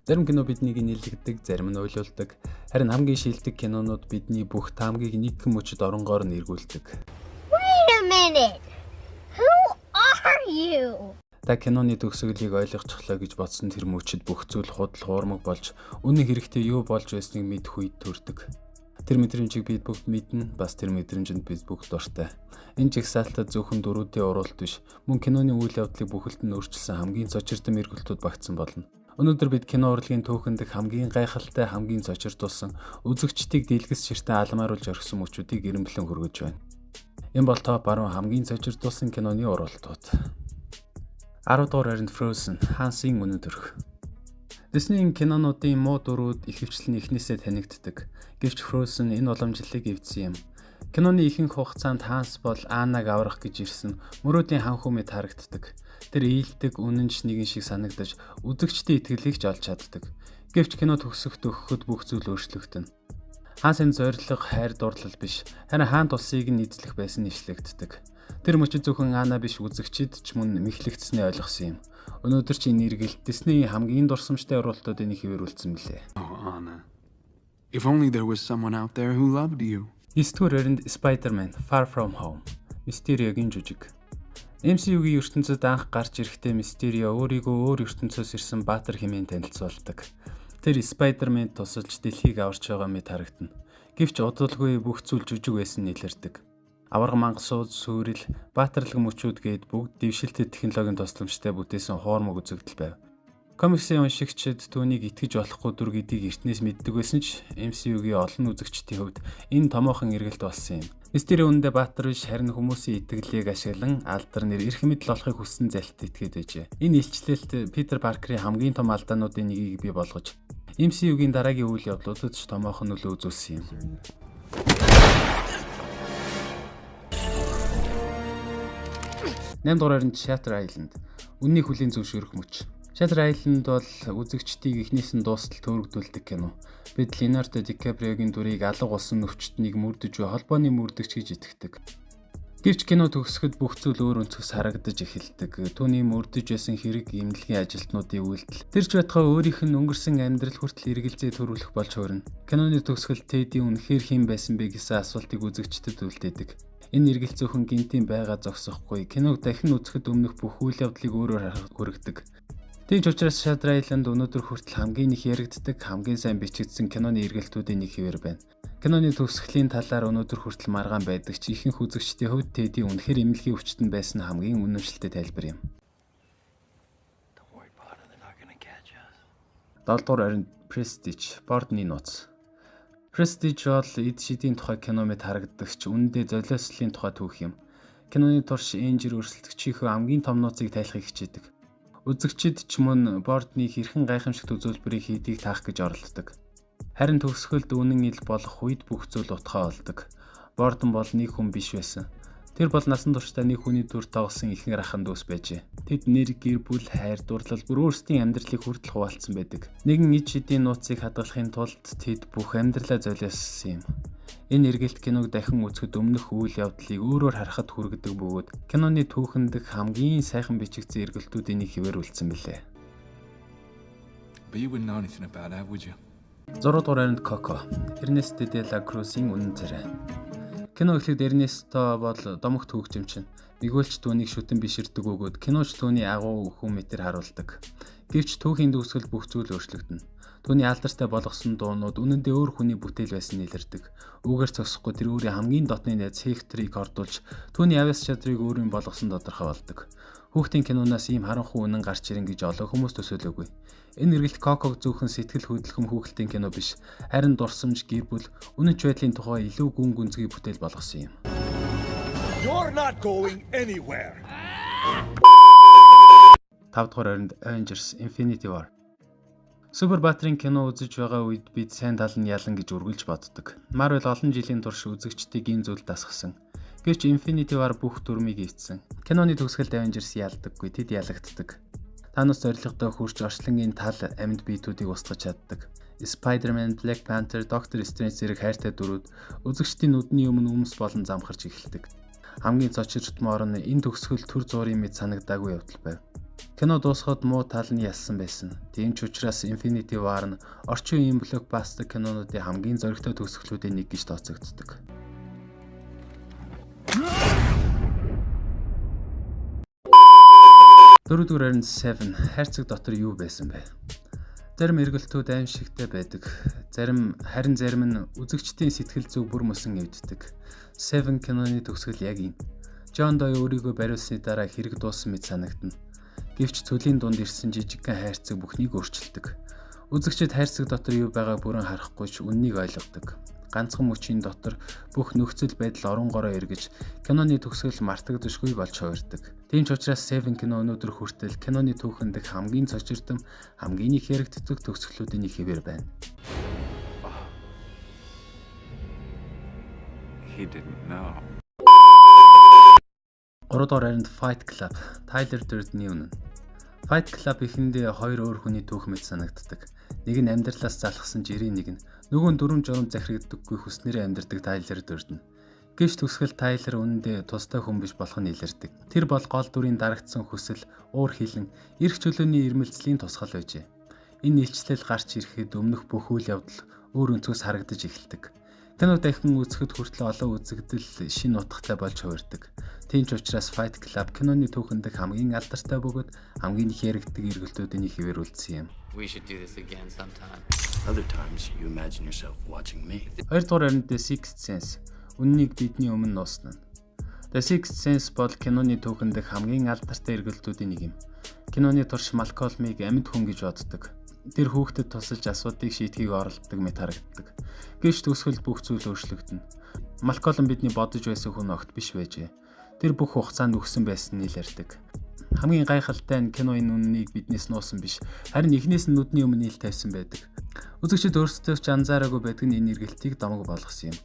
Зарим кино биднийг нэлэгдэг, зарим нь уйлуулдаг. Харин хамгийн шилдэг кинонууд бидний бүх таамгийг нэгэн мөчөд оронгоор нь эргүүлдэг. Wait a minute. Who are you? Та киноны төгсгөлийг ойлгочихлоо гэж бодсон тэр мөчөд бүх зүйл худал хуурмаг болж үнэн хэрэгтээ юу болж байсныг мэдэх үед төрдөг. Тэр мэдрэмжийг бид бүгд мэднэ, бас тэр мэдрэмжинд бид бүгд дуртай. Энэ жигсаалтад зөвхөн дөрүүдийн уралт биш, мөн киноны үйл явдлыг бүхэлд нь өөрчилсөн хамгийн цочирдсан эргэлтүүд багтсан болно. Өнөөдөр бид кино урлагийн түүхэнд хамгийн гайхалтай, хамгийн цочирдуулсан, үзэгчдийг дийлгэс ширтэн алмааруулж орхисон мөчүүдийг эренблэн хүргэж байна. Энэ бол топ 10 хамгийн цочирдуулсан киноны уралтууд. 10 дугаар харин Frozen, Хансын үнэн төрх. Disney-ийн кинонуудын муу дурууд ихэвчлэн эхнээсээ танигддаг. Гэвч Frozen энэ уламжлалыг эвдсэн юм. Киноны ихэнх хугацаанд Ханс бол Аннаг аврах гэж ирсэн мөрөөдлийн хан хүмэд харагддаг. Тэр ээлдэг, үнэнч нэгэн шиг санагдаж, үзэгчдийн итгэлийг ч олж чаддаг. Гэвч кино төгсөхөд бүх зүйл өөрчлөгдөнө. Хансын зорилго хайр дурлал биш, харин хаан тусыг нь эзлэх байсан нэшлэгддэг. Тэр мөчид зөвхөн Анна биш үзэгчид ч мөн мэхлэгдсэний ойлгосон юм. Өнөөдөр чи энэ эргэлт Disney-ийн хамгийн дурсамжтай уралдуудыг хэвээрүүлсэн билээ. Oh, Anna. If only there was someone out there who loved you. 9-р харинд Spider-Man Far From Home. Мистериогийн жүжиг. MCU-гийн ертөнцид анх гарч ирэхдээ Мистерио өөрийгөө өөр ертөнцөөс ирсэн баатар хэмээн танилцуулдаг. Тэр Spider-Man тусалж дэлхийг аварч байгаа мэт харагдана. Гэвч удалгүй бүх зүйл жүжиг байсан илэрдэг. Аварга мангасууд, сүрэл, баатарлаг мөчүүд гээд бүгд дэвшилтэд технологийн тусламжтай бүтээсэн хоормог үзэгдэл байв. Комиксийн уншигчид түүнийг итгэж болохгүй дүр гэдгийг эртнээс мэддэг байсан ч MCU-гийн олон үзэгчдийн хувьд энэ томоохон эргэлт болсон юм. Мистерио үүндээ баатар биш харин хүмүүсийн итгэлийг ашиглан алдар нэр эрх мэдэл олохыг хүссэн залт итгээд байжээ. Энэ илчлэлт Питер Паркерийн хамгийн том алдаануудын нэгийг бий болгож MCU-гийн дараагийн үйл явдлуудад ч томоохон нөлөө үзүүлсэн юм. 8 дугаар харинд Shutter Island. Үннийг хүлийн зөвшөөрөх мөч. Shutter Island бол үзэгчдийг эхнээс нь дуустал төөрөгдүүлдэг кино. Бид Leonardo DiCaprio-гийн дүрийг алга болсон өвчтнийг мөрдөж буй холбооны мөрдөгч гэж итгэдэг. Гэвч кино төгсгөд бүх зүйл өөр өнцгөөс харагдаж эхэлдэг. Түүний мөрдөж байсан хэрэг эмнэлгийн ажилтнуудын үйлдэл. Тэр ч байтугай өөрийнх нь өнгөрсөн амьдрал хүртэл эргэлзээ төрүүлэх болж хуурна. Киноны төгсгөл Teddy үнэхээр хэн байсан бэ гэсэн асуултыг үзэгчдэд үлдээдэг. Энэ эргэлт зөвхөн гинтийн байгаа зогсохгүй. Киног дахин үзэхэд өмнөх бүх үйл явдлыг өөрөөр харахад хүргэдэг. Тийм ч учраас Shutter Island өнөөдөр хүртэл хамгийн их яригддаг, хамгийн сайн бичигдсэн киноны эргэлтүүдийн нэг хэвээр байна. Киноны төгсгөлийн талаар өнөөдөр хүртэл маргаан байдаг ч ихэнх үзэгчдийн хувьд Teddy үнэхээр эмнэлгийн өвчтөнд байсан хамгийн үнэмшилтэй тайлбар юм. 7 дугаар харинд Prestige, Бордны нууц. Prestige бол эд шидийн тухай кино мэт харагддагч үнэндээ золиослолын тухай түүх юм. Киноны турш Энжер өрсөлдөгчийнхөө хамгийн том нууцыг тайлахыг хичээдэг. Үзэгчид ч мөн Бордны хэрхэн гайхамшигт үзүүлбэрийг хийдийг таах гэж оролддог. Харин төгсгөлд үнэн ил болох үед бүх зүйл утгаа олдог. Бордон бол нэг хүн биш байсан. Тэр бол насан туршдаа нэг хүний дүр тоглосон ихэнх ахын дүүс байжээ. Тэд нэр, гэр бүл, хайр, дурлал бүр өөрсдийн амьдралыг хүртэл хуваалцсан байдаг. Нэгэн эд шидийн нууцыг хадгалахын тулд тэд бүх амьдралаа золиослсон юм. Энэ эргэлт киног дахин үзэхэд өмнөх үйл явдлыг өөрөөр харахад хүргэдэг бөгөөд киноны түүхэнд хамгийн сайхан бичигдсэн эргэлтүүдийн нэг хэвээр үлдсэн билээ. 6 дугаар харинд Coco, Ernesto de la Cruz's үнэн царай. Кино эхлээд Ernesto бол домогт хөгжимчин. Нэгүүлч түүнийг шүтэн биширдэг өгөөд киноч түүний агуу хүн мэтэр харуулдаг. Гэвч түүхийн төгсгөл бүх зүйл өөрчлөгдөнө. Түүний алдартай болгосон дуунууд үнэндээ өөр хүний бүтээл байсан нэлэрдэг. Үүгээр зогсохгүй тэр өөрийн хамгийн дотны найз Hector-ыг ордуулж түүний авяас чадрыг өөрийн болгосон тодорхой болдог. Хүүхдийн киноноос ийм харанхуй үнэн гарч ирэн гэж олон хүмүүс төсөөлөөгүй. Энэ эргэлт Coco зөвхөн сэтгэл хөдлөм хүүхдийн кино биш, харин дурсамж, гэр бүл, үнэнч байдлын тухай илүү гүн гүнзгий бүтээл болгосон юм. You're not going anywhere. 5 дугаар харинд Avengers Infinity War. Супер баатрын кино үзэж байгаа үед бид сайн тал нь ялан гэж үргэлж боддог. Marvel олон жилийн турш үзэгчдийг энэ зүйл дасгасан. Гэвч Infinity War бүх дүрмийг эвдсэн. Киноны төгсгөлд Avengers ялдаггүй, тэд ялагддаг. Танос зорилготой хурж орчлонгийн тал амьд биетүүдийг устгаж чаддаг. Spider-Man, Black Panther, Doctor Strange зэрэг хайртай дүрүүд үзэгчдийн нүдний өмнө өмс болон замхарч эхэлдэг. Хамгийн цочирдмоор нь энэ төгсгөл төр зуурын мэд санагдаагүй явдал байв. Кино дуусахад муу тал нь ялсан байсан. Тийм ч учраас Infinity War нь орчин үеийн блокбастер кинонуудын хамгийн зоригтой төгсгөлүүдийн нэг гэж тооцогддог. Дөрөвдүгээр нь Seven хайрцаг дотор юу байсан бэ? Зарим эргэлтүүд аимшигтай байдаг. Харин зарим нь үзэгчдийн сэтгэл зүг бүр мөсөн эвддэг. Seven киноны төгсгөл яг юм. John Doe өөрийгөө бариулсны дараа хэрэг дууссан мэт санагдана. Гэвч цөлийн дунд ирсэн жижигхэн хайрцаг бүхнийг өөрчилдөг. Үзэгчид хайрцаг дотор юу байгааг бүрэн харахгүй ч үннийг ойлгодог. Ганцхан мөчийн дотор бүх нөхцөл байдал оронгороо эргэж киноны төгсгөл мартагдашгүй болж хувирдаг. Тийм ч учраас Seven кино өнөөдөр хүртэл киноны түүхэн дэх хамгийн цочирдом, хамгийн их яригддаг төгсгөлүүдийн нэг хэвээр байна. He didn't know. 3 дугаар харинд Fight Club, Tyler Durden-ийн үнэн. Fight Club эхэндээ хоёр өөр хүний түүх мэт санагддаг. Нэг нь амьдралаас залхсан жирийн нэг нь, нөгөө нь дүрм журам захирагддаггүй хүснээрээ амьдардаг Tyler Durden. Гэвч төгсгөл Tyler үнэндээ тустай хүн биш болох нь илэрдэг. Тэр бол гол дүрийн дарагдсан хүсэл, уур хилэн, эрх чөлөөний ирмэлцлийн тусгал байжээ. Энэ илчлэл гарч ирэхэд өмнөх бүх үйл явдал өөр өнцгөөс харагдаж эхэлдэг. Кино дахин үзэхэд хүртэл олон үзэгдэл шинэ утгатай болж хувирдаг. Тийм ч учраас Fight Club киноны түүхэн дэх хамгийн алдартай бөгөөд хамгийн их яригддаг эргэлтүүдийн нэг хэвээр үлдсэн юм. We should do this again sometime. Other times you imagine yourself watching me. 2 дугаар харинд The Sixth Sense. Үннийг бидний өмнө нууснаа. The Sixth Sense бол киноны түүхэн дэх хамгийн алдартай эргэлтүүдийн нэг юм. Киноны турш Малкольмыг амьд хүн гэж боддог. Тэр хүүхдэд тусалж асуудыг шийдэхийг оролддог мэт харагддаг. Гэвч төгсгөлд бүх зүйл өөрчлөгдөнө. Малкольм бидний бодож байсан хүн огт биш байжээ. Тэр бүх хугацаанд өгсөн байсан нь илэрдэг. Хамгийн гайхалтай нь кино энэ үннийг биднээс нуусан биш. Харин эхнээс нь нүдний өмнө ил тавьсан байдаг. Үзэгчид өөрсдөө ч анзаараагүй байдаг нь энэ эргэлтийг домог болгосон юм.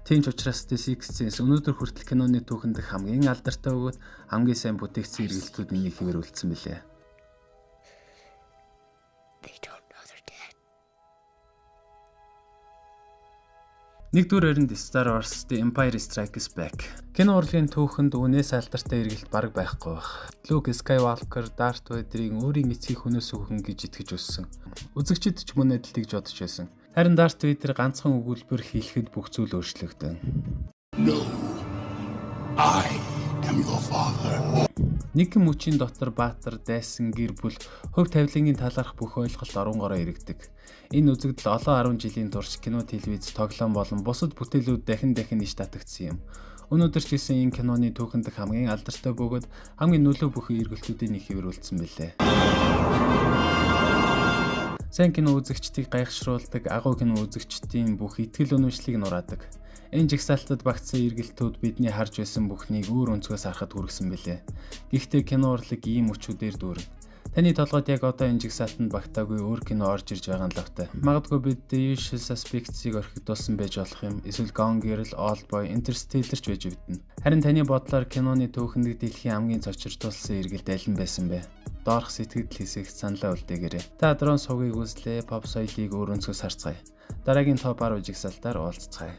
Тийм ч учраас The Sixth Sense өнөөдөр хүртэл киноны түүхэн дэх хамгийн алдартай бөгөөд хамгийн сайн бүтээгдсэн эргэлтүүдийн нэг хэвээр үлдсэн билээ. They don't know they're dead. 1-р харинд Star Wars The Empire Strikes Back. Кино урлагийн түүхэнд үнээс алдартай эргэлт бараг байхгүй байх. Luke Skywalker Darth Vader-ийн өөрийн эцгийг хүнээс өгөн гэж итгэж өссөн. Үзэгчид ч мөн адил тэгж бодож байсан. Харин Darth Vader ганцхан өгүүлбэр хийхэд бүх зүйл өөрчлөгдөн. No, I am your father. Нэг мөчийн дотор баатар, дайсан, гэр бүл, хувь тавилангийн талаарх бүх ойлголт оронгороо иргэдэг. Энэ үзэгдэл олон 10 жилийн турш кино, телевиз, тоглоом болон бусад бүтээлүүд дахин иш татагдсан юм. Өнөөдөр ч гэсэн энэ киноны түүхэн дэх хамгийн алдартай бөгөөд хамгийн нөлөө бүхэн эргэлтүүдийн нэг хэвээр үлдсэн билээ. Сайн кино үзэгчдийг гайхшруулдаг, агуу кино үзэгчдийн бүх итгэл үнэмшлийг нураадаг. Энэ жигсаалтад багтсан эргэлтүүд бидний харж байсан бүхнийг өөр өнцгөөс харахад хүргэсэн билээ. Гэхдээ кино урлаг ийм өчүүдээр дүүрэн. Таны толгойд яг одоо энэ жигсаалтанд багтаагүй өөр кино орж ирж байгаа нь лавтай. Магадгүй бид The Usual Suspects-ийг орхигдуулсан байж болох юм. Эсвэл Gone Girl, Oldboy, Interstellar ч байж биднэ. Харин таны бодлоор киноны түүхэнд дэлхийн хамгийн цочирдуулсан эргэлт аль нь байсан бэ? Доорх сэтгэл хэсэгт саналаа үлдээгээрэй. Та дрон сувгийг үзлээ, pop соёлыг өөр өнцгөөс харцгаая. Дараагийн топ 10 жигсаалтаар уулзцгаая.